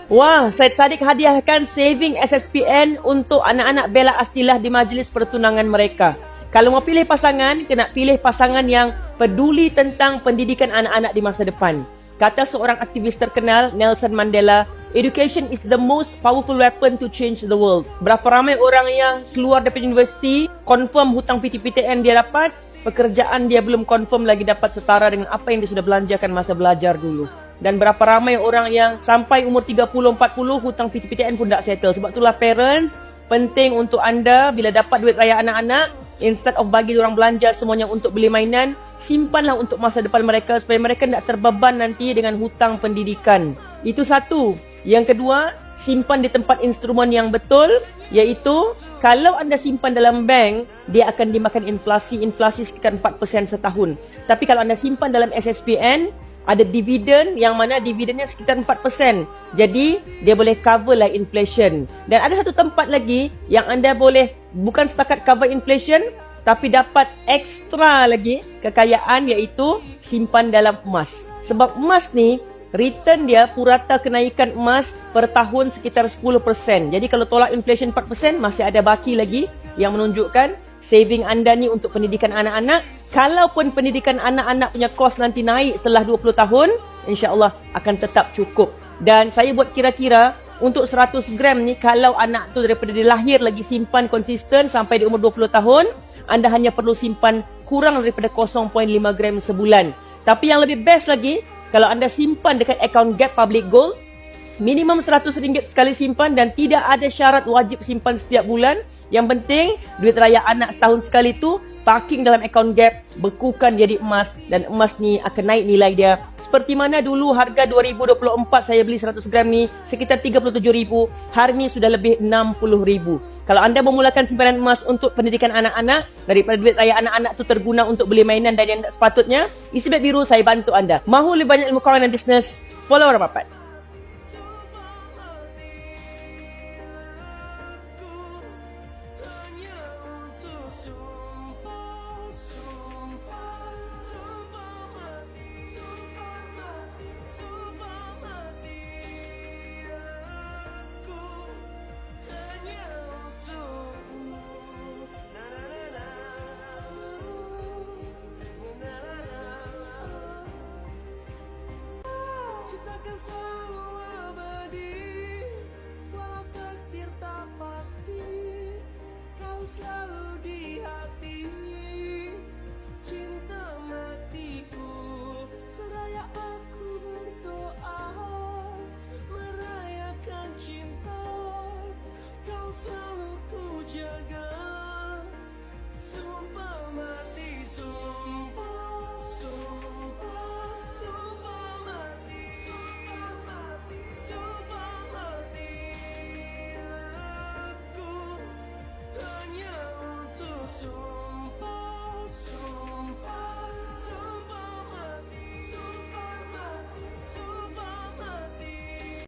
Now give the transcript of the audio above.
Wah, Syed Saddiq hadiahkan saving SSPN untuk anak-anak Bella Astilah di majlis pertunangan mereka. Kalau mau pilih pasangan, kena pilih pasangan yang peduli tentang pendidikan anak-anak di masa depan. Kata seorang aktivis terkenal, Nelson Mandela, education is the most powerful weapon to change the world. Berapa ramai orang yang keluar daripada universiti, confirm hutang PTPTN dia dapat, pekerjaan dia belum confirm lagi dapat setara dengan apa yang dia sudah belanjakan masa belajar dulu. Dan berapa ramai orang yang sampai umur 30-40 hutang PTPTN pun tak settle. Sebab itulah parents, penting untuk anda bila dapat duit raya anak-anak, instead of bagi orang belanja semuanya untuk beli mainan, simpanlah untuk masa depan mereka supaya mereka tak terbeban nanti dengan hutang pendidikan. Itu satu. Yang kedua, simpan di tempat instrumen yang betul, iaitu kalau anda simpan dalam bank, dia akan dimakan inflasi sekitar 4% setahun. Tapi kalau anda simpan dalam SSPN, ada dividen yang mana dividennya sekitar 4%. Jadi, dia boleh cover lah inflation. Dan ada satu tempat lagi yang anda boleh bukan setakat cover inflation, tapi dapat ekstra lagi kekayaan, iaitu simpan dalam emas. Sebab emas ni, return dia purata kenaikan emas per tahun sekitar 10%. Jadi kalau tolak inflation 4%, masih ada baki lagi yang menunjukkan saving anda ni untuk pendidikan anak-anak. Kalaupun pendidikan anak-anak punya kos nanti naik setelah 20 tahun, insya-Allah akan tetap cukup. Dan saya buat kira-kira untuk 100 gram ni, kalau anak tu daripada dia lahir lagi simpan konsisten sampai di umur 20 tahun, anda hanya perlu simpan kurang daripada 0.5 gram sebulan. Tapi yang lebih best lagi, kalau anda simpan dekat akaun Gap Public Gold, minimum RM100 sekali simpan dan tidak ada syarat wajib simpan setiap bulan. Yang penting, duit raya anak setahun sekali tu parking dalam akaun Gap, bekukan jadi emas, dan emas ni akan naik nilai dia. Seperti mana dulu harga 2024 saya beli 100 gram ni sekitar RM37,000, hari ni sudah lebih RM60,000. Kalau anda memulakan simpanan emas untuk pendidikan anak-anak, daripada duit raya anak-anak tu terguna untuk beli mainan dan yang tak sepatutnya, isi beg biru saya bantu anda. Mahu lebih banyak ilmu kewangan dan bisnes? Follow Rapapat. Akan selalu abadi, walau takdir tak pasti, kau selalu di hati. Cinta